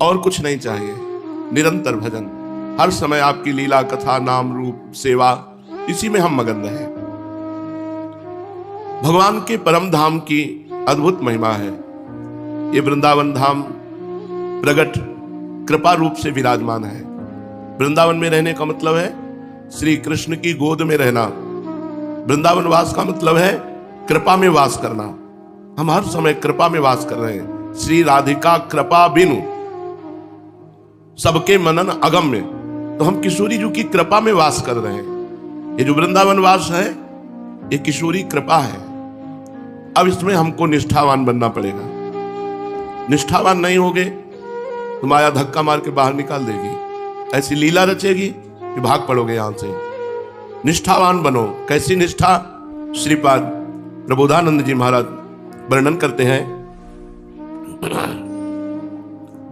और कुछ नहीं चाहिए, निरंतर भजन, हर समय आपकी लीला कथा नाम रूप सेवा, इसी में हम मगन रहे। भगवान के परम धाम की अद्भुत महिमा है। ये वृंदावन धाम प्रगट कृपा रूप से विराजमान है। वृंदावन में रहने का मतलब है श्री कृष्ण की गोद में रहना। वृंदावन वास का मतलब है कृपा में वास करना। हम हर समय कृपा में वास कर रहे हैं। श्री राधिका कृपा बिनु सबके मनन अगम्य, तो हम किशोरी जी की कृपा में वास कर रहे हैं। ये जो वृंदावन वास है ये किशोरी कृपा है। अब इसमें हमको निष्ठावान बनना पड़ेगा। निष्ठावान नहीं होगे तो माया धक्का मार के बाहर निकाल देगी, ऐसी लीला रचेगी कि भाग पड़ोगे यहां से। निष्ठावान बनो। कैसी निष्ठा? श्रीपाद प्रबोधानंद जी महाराज वर्णन करते हैं।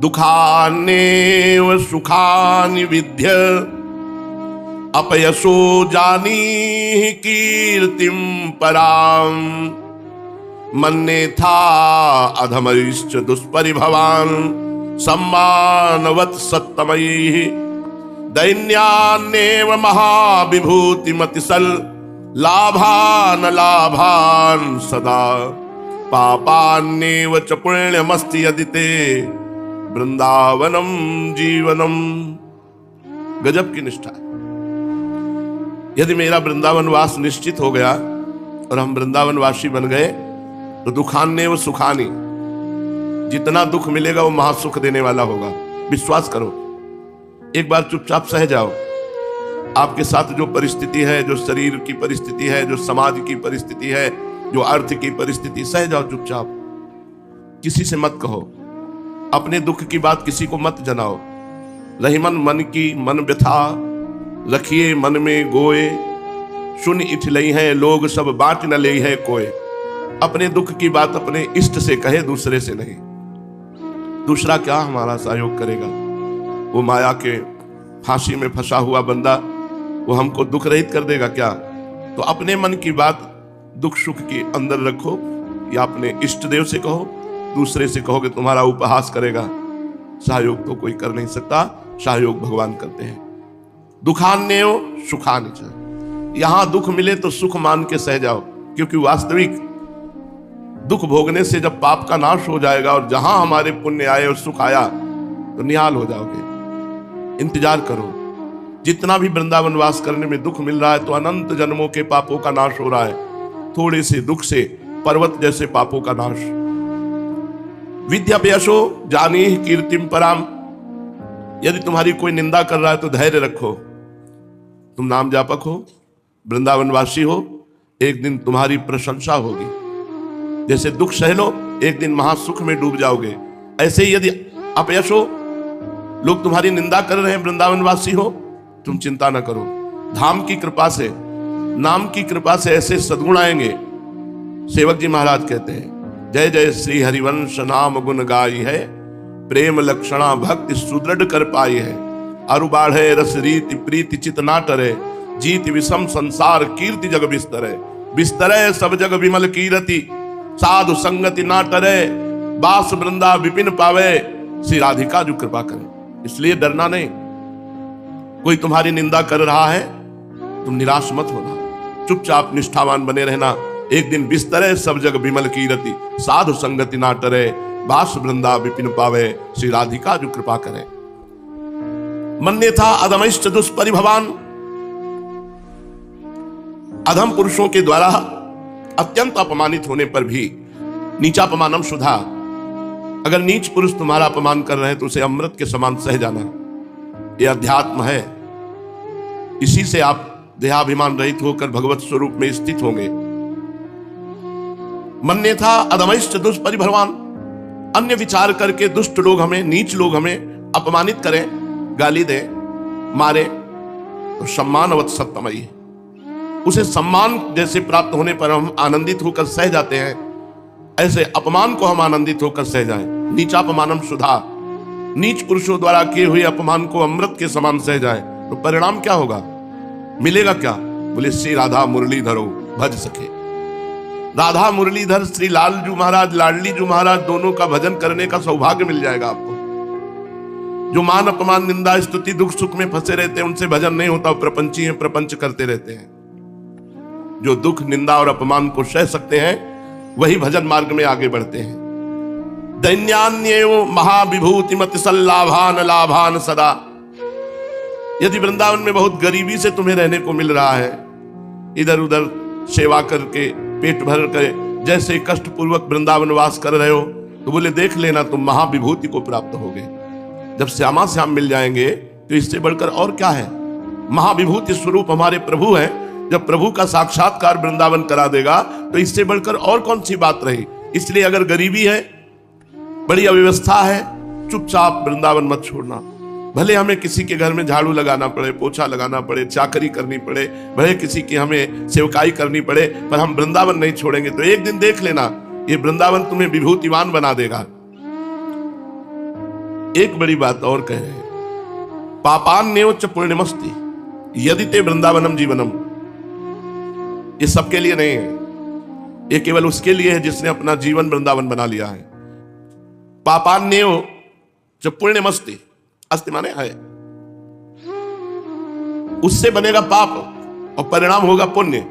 दुखान्येव सुखानि विद्य अपयसो जानी कीर्तिम पराम मन्येथा अधमैश्च दुष्परिभवान् सम्मानवत् सत्तमैः दैन्यान्येव महाविभूतिमतिसल लाभान लाभान सदा पापान्येव च पुण्यमस्ति यदि ते वृंदावनम जीवनम। गजब की निष्ठा। यदि मेरा वृंदावन वास निश्चित हो गया और हम वृंदावन वासी बन गए तो दुखान्य व सुखानी, जितना दुख मिलेगा वो महासुख देने वाला होगा। विश्वास करो। एक बार चुपचाप सह जाओ। आपके साथ जो परिस्थिति है, जो शरीर की परिस्थिति है, जो समाज की परिस्थिति है, जो अर्थ की परिस्थिति, सह जाओ चुपचाप। किसी से मत कहो, अपने दुख की बात किसी को मत जनाओ। रहीमन मन की मन व्यथा रखिए मन में गोए, सुन इठ लई है लोग सब बांट न ले है कोई। अपने दुख की बात अपने इष्ट से कहे, दूसरे से नहीं। दूसरा क्या हमारा सहयोग करेगा? वो माया के फांसी में फंसा हुआ बंदा वो हमको दुख रहित कर देगा क्या? तो अपने मन की बात दुख सुख के अंदर रखो, या अपने इष्ट देव से कहो। दूसरे से कहोगे तुम्हारा उपहास करेगा। सहयोग तो कोई कर नहीं सकता, सहयोग भगवान करते हैं। दुखान्यो सुखानि च, यहां दुख मिले तो सुख मान के सह जाओ, क्योंकि वास्तविक दुख भोगने से जब पाप का नाश हो जाएगा और जहां हमारे पुण्य आए और सुख आया तो निहाल हो जाओगे। इंतजार करो। जितना भी वृंदावन वास करने में दुख मिल रहा है तो अनंत जन्मों के पापों का नाश हो रहा है। थोड़े से दुख से पर्वत जैसे पापों का नाश। विद्याभ्यासो जानी कीर्तिम पराम, यदि तुम्हारी कोई निंदा कर रहा है तो धैर्य रखो। तुम नाम जापक हो, वृंदावनवासी हो, एक दिन तुम्हारी प्रशंसा होगी। जैसे दुख सह लो, एक दिन महासुख में डूब जाओगे। ऐसे ही यदि अपयश हो, लोग तुम्हारी निंदा कर रहे हैं, वृंदावनवासी हो, तुम चिंता न करो। धाम की कृपा से, नाम की कृपा से ऐसे सद्गुण आएंगे। सेवक जी महाराज कहते हैं, जय जय श्री हरिवंश नाम गुण गाई है, प्रेम लक्षणा भक्ति सुदृढ़ कर पाई है। अरु बाढ़े रस रीति प्रीति चित ना टरे, जीत विषम संसार कीर्ति जग बिस्तरे। बिस्तरे सब जग विमल कीरति, साधु संगति ना टरे, बास वृंदा विपिन पावे। श्री राधिका जो कृपा करे, इसलिए डरना नहीं। कोई तुम्हारी निंदा कर रहा है, तुम निराश मत होना, चुपचाप निष्ठावान बने रहना। एक दिन बिस्तरे सब जग विमल कीरति, साधु संगति ना टरे, बास वृंदा विपिन पावे। श्री राधिका जो कृपा करे। मन्यथा अधमैश्च दुष्परिभवान, अधम पुरुषों के द्वारा अत्यंत अपमानित होने पर भी नीचापमानम सुधा, अगर नीच पुरुष तुम्हारा अपमान कर रहे हैं तो उसे अमृत के समान सह जाना। यह अध्यात्म है। इसी से आप देहाभिमान रहित होकर भगवत स्वरूप में स्थित होंगे। मन्यथा अधमैश्च दुष्परिभवान, अन्य विचार करके दुष्ट लोग हमें, नीच लोग हमें अपमानित करें, गाली दें, मारे, तो सम्मानवत् सत्तमयी, उसे सम्मान जैसे प्राप्त होने पर हम आनंदित होकर सह जाते हैं, ऐसे अपमान को हम आनंदित होकर सह जाएं। नीचापमानम सुधा, नीच पुरुषों द्वारा किए हुए अपमान को अमृत के समान सह जाएं, तो परिणाम क्या होगा, मिलेगा क्या? बोले श्री राधा मुरलीधरो भज सके। राधा मुरलीधर श्री लालजू महाराज, लाडली जू महाराज, दोनों का भजन करने का सौभाग्य मिल जाएगा आपको। जो मान अपमान निंदा स्तुति दुख सुख में फंसे रहते हैं उनसे भजन नहीं होता, प्रपंची हैं, प्रपंच करते रहते हैं। जो दुख निंदा और अपमान को सह सकते हैं वही भजन मार्ग में आगे बढ़ते हैं। दैन्यान्यो महाविभूति मत सल्लाभान लाभान सदा। यदि वृंदावन में बहुत गरीबी से तुम्हें रहने को मिल रहा है, इधर उधर सेवा करके पेट भर कर जैसे कष्ट पूर्वक वृंदावन वास कर रहे हो, तो बोले देख लेना तुम महाविभूति को प्राप्त होगे। जब श्यामा श्याम मिल जाएंगे तो इससे बढ़कर और क्या है। महाविभूति स्वरूप हमारे प्रभु हैं। जब प्रभु का साक्षात्कार वृंदावन करा देगा तो इससे बढ़कर और कौन सी बात रही। इसलिए अगर गरीबी है, बड़ी अव्यवस्था है, चुपचाप वृंदावन मत छोड़ना। भले हमें किसी के घर में झाड़ू लगाना पड़े, पोछा लगाना पड़े, चाकरी करनी पड़े, भले किसी की हमें सेवकाई करनी पड़े, पर हम वृंदावन नहीं छोड़ेंगे। तो एक दिन देख लेना, ये वृंदावन तुम्हें विभूतिवान बना देगा। एक बड़ी बात और कह रहे हैं, पापान्यो च पुण्यमस्ति यदि ते वृंदावनम जीवनम। ये सबके लिए नहीं है, ये केवल उसके लिए है जिसने अपना जीवन वृंदावन बना लिया है। पापान्यो च पुण्यमस्ति, अस्ति माने है, उससे बनेगा पाप और परिणाम होगा पुण्य।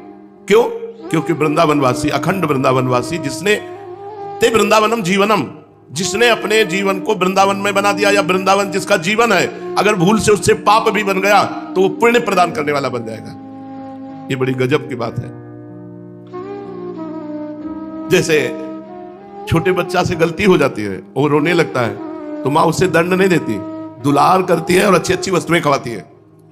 क्यों? क्योंकि वृंदावनवासी, अखंड वृंदावनवासी, जिसने ते वृंदावनम जीवनम, जिसने अपने जीवन को वृंदावन में बना दिया, या वृंदावन जिसका जीवन है, अगर भूल से उससे पाप भी बन गया तो वो पुण्य प्रदान करने वाला बन जाएगा। ये बड़ी गजब की बात है। जैसे छोटे बच्चा से गलती हो जाती है, वो रोने लगता है, तो माँ उसे दंड नहीं देती, दुलार करती है और अच्छी अच्छी वस्तुएं खवाती है।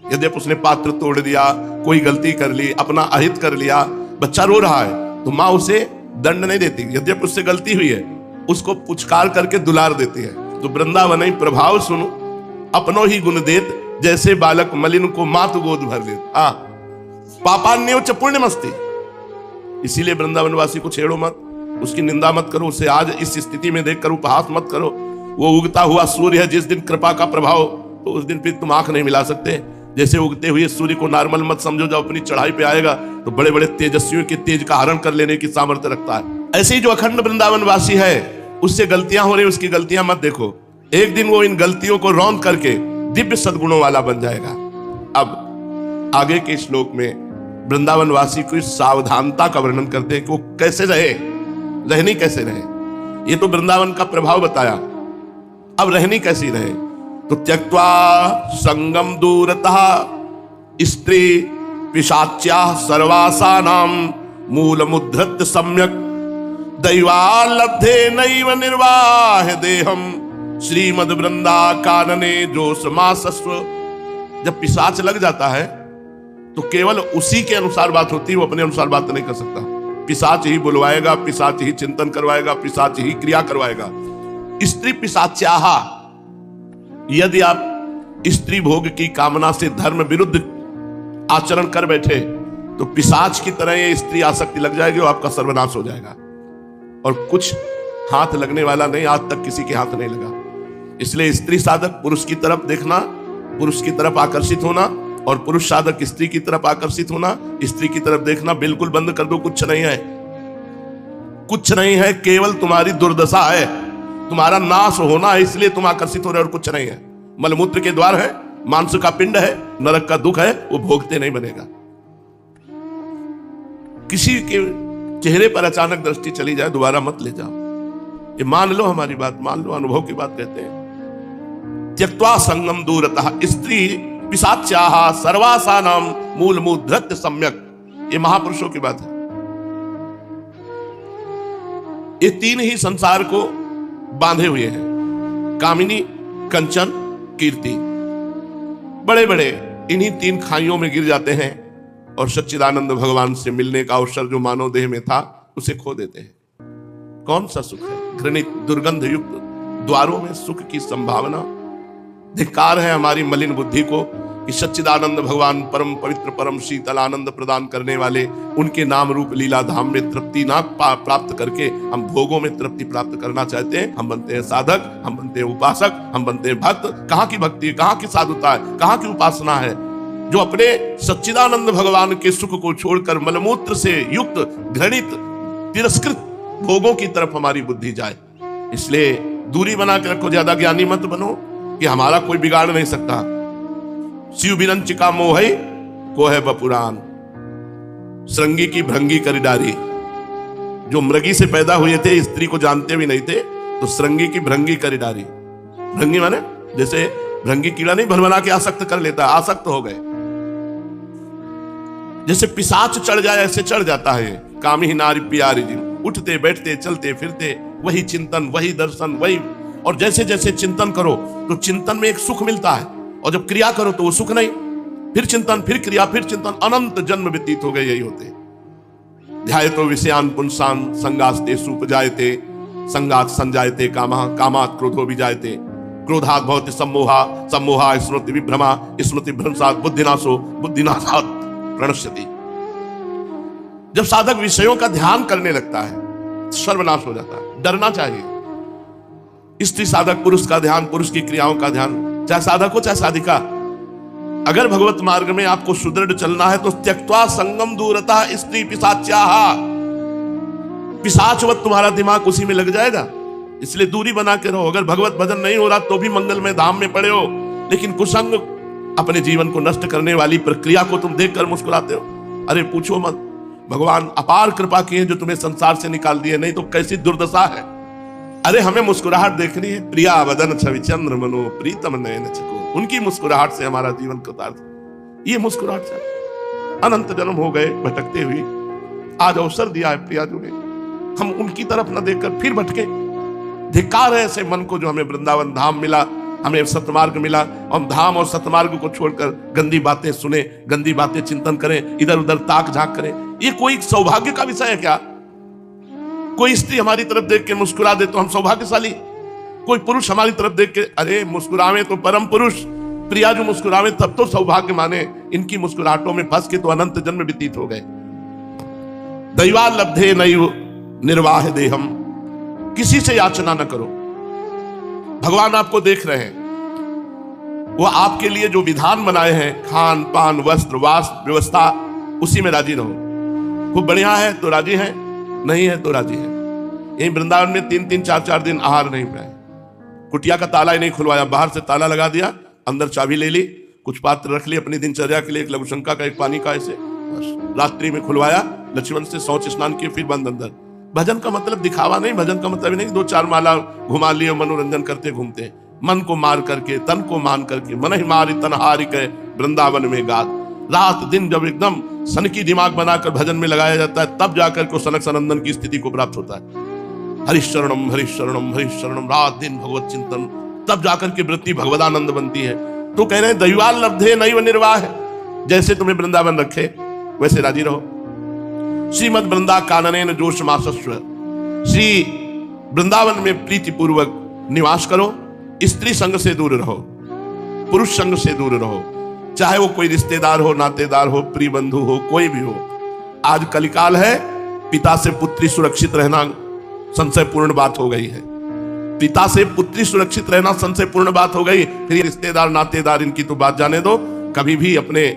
यदि उसने पात्र तोड़ दिया, कोई गलती कर ली, अपना अहित कर लिया, बच्चा रो रहा है, तो माँ उसे दंड नहीं देती। यदि उससे गलती हुई है, उसको पुचकार करके दुलार देती है। तो वृंदावन ही प्रभाव सुनो, अपनो ही गुण देत, जैसे बालक मलिन को मात गोद भर देत। पापान्यो च पुण्यमस्ति। इसीलिए वृंदावनवासी को छेड़ो मत, उसकी निंदा मत करो, उसे आज इस स्थिति में देखकर उपहास मत करो। वो उगता हुआ सूर्य है, जिस दिन कृपा का प्रभाव, तो उस दिन फिर तुम आंख नहीं मिला सकते। जैसे उगते हुए सूर्य को नॉर्मल मत समझो, जब अपनी चढ़ाई पे आएगा तो बड़े बड़े तेजस्वियों के तेज का हरण कर लेने की सामर्थ्य रखता है। ऐसे ही जो अखंड वृंदावनवासी है, उससे गलतियां हो रही, उसकी गलतियां मत देखो। एक दिन वो इन गलतियों को रौंद करके दिव्य सद्गुणों वाला बन जाएगा। अब आगे के श्लोक में वृंदावनवासी की सावधानता का वर्णन करते हैं कि वो कैसे रहे, रहनी कैसे रहे। ये तो वृंदावन का प्रभाव बताया, अब रहनी कैसी रहे। तो त्यक्त्वा संगम दूरतः स्त्री पिशाच्या सर्वासानां मूलमुद्धृत्य सम्यक दैवालब्धे नैव निर्वाह देहम श्रीमद वृंदा कानने जो समासस्व। जब पिशाच लग जाता है तो केवल उसी के अनुसार बात होती है, वो अपने अनुसार बात नहीं कर सकता। पिशाच ही बुलवाएगा, पिशाच ही चिंतन करवाएगा, पिशाच ही क्रिया करवाएगा। स्त्री पिशाच्याह, यदि आप स्त्री भोग की कामना से धर्म विरुद्ध आचरण कर बैठे तो पिशाच की तरह ये स्त्री आसक्ति लग जाएगी और आपका सर्वनाश हो जाएगा। और कुछ हाथ लगने वाला नहीं, आज तक किसी के हाथ नहीं लगा। इसलिए स्त्री साधक पुरुष की तरफ देखना, पुरुष की तरफ आकर्षित होना, और पुरुष साधक स्त्री की तरफ आकर्षित होना, स्त्री की तरफ देखना बिल्कुल बंद कर दो। कुछ नहीं है, कुछ नहीं है, केवल तुम्हारी दुर्दशा है, तुम्हारा नाश होना है, इसलिए तुम आकर्षित हो रहे हो, और कुछ नहीं है। मलमूत्र के द्वार है, मांस का पिंड है, नरक का दुख है, वो भोगते नहीं बनेगा। किसी के चेहरे पर अचानक दृष्टि चली जाए, दोबारा मत ले जाओ। ये मान लो, हमारी बात मान लो, अनुभव की बात कहते हैं। त्यक्त्वा संगम दूरतः स्त्री पिशाच्याः सर्वासानां मूलमुद्धृत्य सम्यक। ये महापुरुषों की बात है। ये तीन ही संसार को बांधे हुए हैं, कामिनी, कंचन, कीर्ति। बड़े बड़े इन्हीं तीन खाइयों में गिर जाते हैं और सच्चिदानंद भगवान से मिलने का अवसर जो मानव देह में था उसे खो देते हैं। कौन सा सुख है? घृणित दुर्गंध युक्त द्वारों में सुख की संभावना। धिक्कार है हमारी मलिन बुद्धि को कि सच्चिदानंद भगवान परम पवित्र परम शीतल आनंद प्रदान करने वाले, उनके नाम रूप लीला धाम में तृप्ति ना प्राप्त करके हम भोगों में तृप्ति प्राप्त करना चाहते हैं। हम बनते हैं साधक, हम बनते हैं उपासक, हम बनते हैं भक्त। कहाँ की भक्ति है, कहाँ की साधुता है, कहाँ की उपासना है जो अपने सच्चिदानंद भगवान के सुख को छोड़कर मलमूत्र से युक्त घृणित तिरस्कृत भोगों की तरफ हमारी बुद्धि जाए। इसलिए दूरी बना के रखो, ज्यादा ज्ञानी मत बनो कि हमारा कोई बिगाड़ नहीं सकता। शिव बिरंचिका मोहई को है बपुरान, श्रृंगी की भृंगी करी डारी। जो मृगी से पैदा हुए थे, स्त्री को जानते भी नहीं थे, तो श्रृंगी की भृंगी करी डारी। भृंगी माने जैसे भृंगी कीड़ा नहीं भरभरा के आसक्त कर लेता, आसक्त हो गए। जैसे पिशाच चढ़ जाए ऐसे चढ़ जाता है। कामी नारी प्यारी जी, उठते बैठते चलते फिरते वही चिंतन, वही दर्शन, वही। और जैसे जैसे चिंतन करो तो चिंतन में एक सुख मिलता है, और जब क्रिया करो तो वो सुख नहीं। फिर चिंतन, फिर क्रिया, फिर चिंतन, अनंत जन्म व्यतीत हो गए यही होते। ध्यायतो विषयान पुंसान संगास्ते सुपजायते, संगात संजायते कामः, कामात् क्रोधो विजायते, क्रोधात् भवति सम्मोहा, सम्मोहा स्मृति विभ्रमा, स्मृति भ्रंशात् बुद्धिनाशो, बुद्धिनाशात् प्रणश्यति। जब साधक विषयों का ध्यान करने लगता है सर्वनाश हो जाता है। डरना चाहिए। स्त्री साधक, पुरुष का ध्यान, पुरुष की क्रियाओं का ध्यान, चाहे साधक हो चाहे साधिका। अगर भगवत मार्ग में आपको सुदृढ़ चलना है तो त्यक्त्वा संगम दूरता स्त्री पिशाच्याः, पिशाचवत तुम्हारा दिमाग उसी में लग जाएगा, इसलिए दूरी बना के रहो। अगर भगवत भजन नहीं हो रहा तो भी मंगलमय धाम में पड़े हो, लेकिन कुसंग अपने जीवन को नष्ट करने वाली प्रक्रिया को तुम देखकर मुस्कुराते हो। अरे पूछो मत, भगवान अपार कृपा किए जो तुम्हें संसार से निकाल दिए, नहीं तो कैसी दुर्दशा है। अरे हमें मुस्कुराहट देखनी है। प्रिया वदन छवि चंद्र मनो प्रीतम नयन छको, उनकी मुस्कुराहट से हमारा जीवन कृतार्थ। ये मुस्कुराहट से अनंत जन्म हो गए भटकते हुए, आज अवसर दिया है प्रियाजू ने, हम उनकी तरफ न देखकर फिर भटके। धिक्कार है ऐसे मन को जो हमें वृंदावन धाम मिला, हमें सतमार्ग मिला। हम धाम और सतमार्ग को छोड़कर गंदी बातें सुने, गंदी बातें चिंतन करें, इधर उधर ताक झांक करें। ये कोई सौभाग्य का विषय है क्या? कोई स्त्री हमारी तरफ देख के मुस्कुरा दे तो हम सौभाग्यशाली, कोई पुरुष हमारी तरफ देख के अरे मुस्कुरावे तो परम पुरुष, प्रिया जो मुस्कुरावे तब तो सौभाग्य माने। इनकी मुस्कुराहटों में फंस के तो अनंत जन्म व्यतीत हो गए। दैवा लब्धे नैव निर्वाह देहम, किसी से याचना न करो। भगवान आपको देख रहे हैं, वो आपके लिए जो विधान बनाए हैं, खान पान वस्त्र वास व्यवस्था, उसी में राजी रहो। खूब बढ़िया है तो राजी है, नहीं है तो राजी है। यही वृंदावन में 3-3 4-4 दिन आहार नहीं पाए, कुटिया का ताला ही नहीं खुलवाया, बाहर से ताला लगा दिया, अंदर चाबी ले ली, कुछ पात्र रख लिए अपनी दिनचर्या के लिए, एक लघुशंका का, एक पानी का, ऐसे बस। रात्रि में खुलवाया, लक्ष्मण से शौच स्नान किए, फिर बंद अंदर। भजन का मतलब दिखावा नहीं, भजन का मतलब नहीं 2-4 माला घुमा लिए मनोरंजन करते घूमते। मन को मार करके, तन को मान करके, मन ही मारी तन हारी के वृंदावन में गात। रात दिन जब एकदम सनकी दिमाग बनाकर भजन में लगाया जाता है, तब जाकर को सनक सनंदन की स्थिति को प्राप्त होता है। हरिशरणम हरिशरणम हरिशरणम, रात दिन भगवत चिंतन, तब जाकर के वृत्ति भगवदानंद बनती है। तो कह रहे हैं दैवाल लब्धे नैव निर्वाह, जैसे तुम्हें वृंदावन रखे वैसे राजी रहो। श्रीमद वृंदा काननेन जोशमासस्व, श्री वृंदावन में प्रीति पूर्वक निवास करो। स्त्री संग से दूर रहो, पुरुष संग से दूर रहो, चाहे वो कोई रिश्तेदार हो, नातेदार हो, प्रिय बंधु हो, कोई भी हो। आज कलिकाल है, पिता से पुत्री सुरक्षित रहना संशयपूर्ण बात हो गई है। पिता से पुत्री सुरक्षित रहना संशयपूर्ण बात हो गई, फिर रिश्तेदार नातेदार इनकी तो बात जाने दो। कभी भी अपने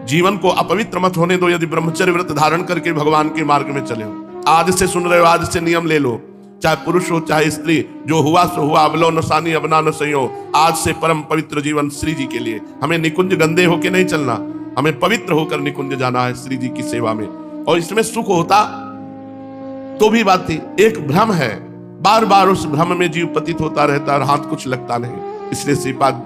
जीवन को अपवित्र मत होने दो। यदि ब्रह्मचर्य व्रत धारण करके भगवान के मार्ग में चले हो, आज से सुन रहे हो, आज से नियम ले लो, चाहे पुरुष हो चाहे स्त्री, जो हुआ सो हुआ, अबलो न सानी अबना न सयो। आज से परम पवित्र जीवन श्री जी के लिए। हमें निकुंज गंदे होके नहीं चलना, हमें पवित्र होकर निकुंज जाना है श्री जी की सेवा में। और इसमें सुख होता तो भी बात थी, एक भ्रम है, बार बार उस भ्रम में जीव पतित होता रहता और हाथ कुछ लगता नहीं। इसलिए श्रीपाद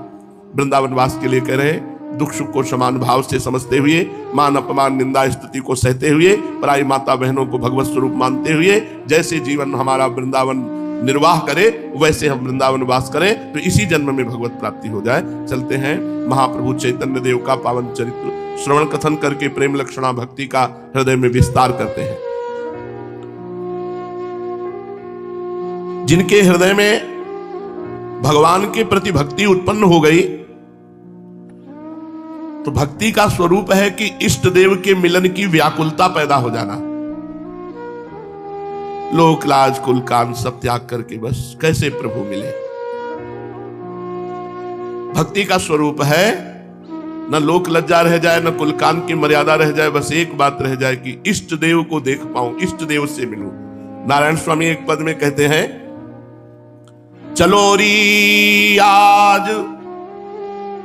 वृंदावन वास के लिए कह रहे हैं, दुख सुख को समान भाव से समझते हुए, मान अपमान निंदा स्तुति को सहते हुए, पराई माता बहनों को भगवत स्वरूप मानते हुए, जैसे जीवन हमारा वृंदावन निर्वाह करे वैसे हम वृंदावन वास करें, तो इसी जन्म में भगवत प्राप्ति हो जाए। चलते हैं महाप्रभु चैतन्य देव का पावन चरित्र श्रवण कथन करके प्रेम लक्षणा भक्ति का हृदय में विस्तार करते हैं। जिनके हृदय में भगवान के प्रति भक्ति उत्पन्न हो गई, तो भक्ति का स्वरूप है कि इष्ट देव के मिलन की व्याकुलता पैदा हो जाना। लोक लाज कुल कान सब त्याग करके बस कैसे प्रभु मिले। भक्ति का स्वरूप है न लोक लज्जा रह जाए, न कुल कान की मर्यादा रह जाए, बस एक बात रह जाए कि इष्ट देव को देख पाऊं, इष्ट देव से मिलूं। नारायण स्वामी एक पद में कहते हैं, चलो री आज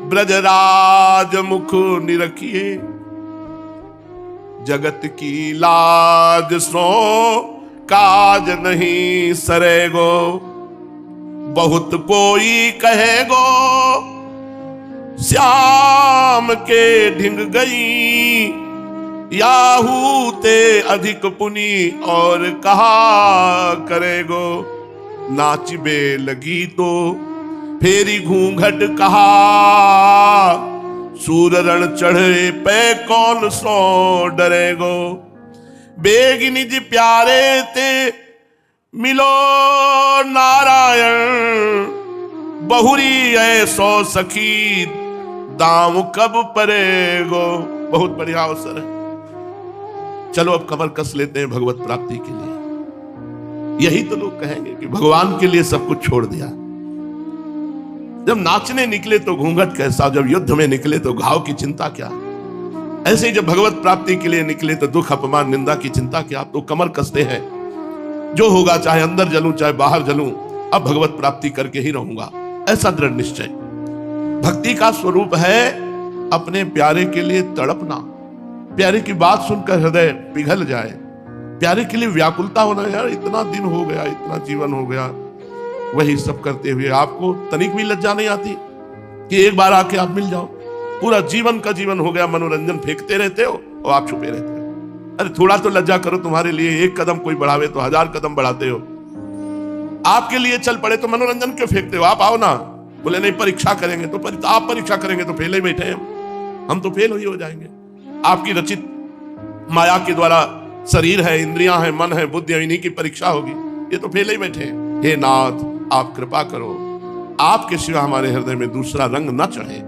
ब्रजराज मुख निरखिए, जगत की लाज सो काज नहीं सरेगो, बहुत कोई कहेगो श्याम के ढिंग गई, याहू ते अधिक पुनि और कहा करेगो, नाचिबे लगी तो फेरी घूंघट कहा, सूर रण चढ़े पे कौन सो डरेगो, बेग निज प्यारे ते मिलो नारायण, बहुरी ऐसो सखी दाम कब परेगो। बहुत बढ़िया अवसर है, चलो अब कमर कस लेते हैं भगवत प्राप्ति के लिए। यही तो लोग कहेंगे कि भगवान के लिए सब कुछ छोड़ दिया। जब नाचने निकले तो घूंघट कैसा, जब युद्ध में निकले तो घाव की चिंता क्या। ऐसे ही जब भगवत प्राप्ति के लिए निकले तो दुख अपमान निंदा की चिंता क्या। तो कमर कसते हैं, जो होगा चाहे अंदर जलूं चाहे बाहर जलूं, अब भगवत प्राप्ति करके ही रहूंगा, ऐसा दृढ़ निश्चय। भक्ति का स्वरूप है अपने प्यारे के लिए तड़पना, प्यारे की बात सुनकर हृदय पिघल जाए, प्यारे के लिए व्याकुलता होना। यार इतना दिन हो गया, इतना जीवन हो गया, वही सब करते हुए आपको तनिक भी लज्जा नहीं आती कि एक बार आके आप मिल जाओ। पूरा जीवन का जीवन हो गया, मनोरंजन फेंकते रहते हो और आप छुपे रहते हो। अरे थोड़ा तो लज्जा करो, तुम्हारे लिए एक कदम कोई बढ़ावे तो 1000 कदम बढ़ाते हो। आपके लिए चल पड़े तो मनोरंजन क्यों फेंकते हो। आप आओ ना, बोले नहीं परीक्षा करेंगे तो आप परीक्षा करेंगे तो फेल ही बैठे हैं हम तो फेल ही हो जाएंगे। आपकी रचित माया के द्वारा शरीर है, इंद्रियां हैं, मन है, बुद्धि है, इन्हीं की परीक्षा होगी, ये तो फेल ही बैठे हैं। हे नाथ आप कृपा करो, आपके सिवा हमारे हृदय में दूसरा रंग न चढ़े।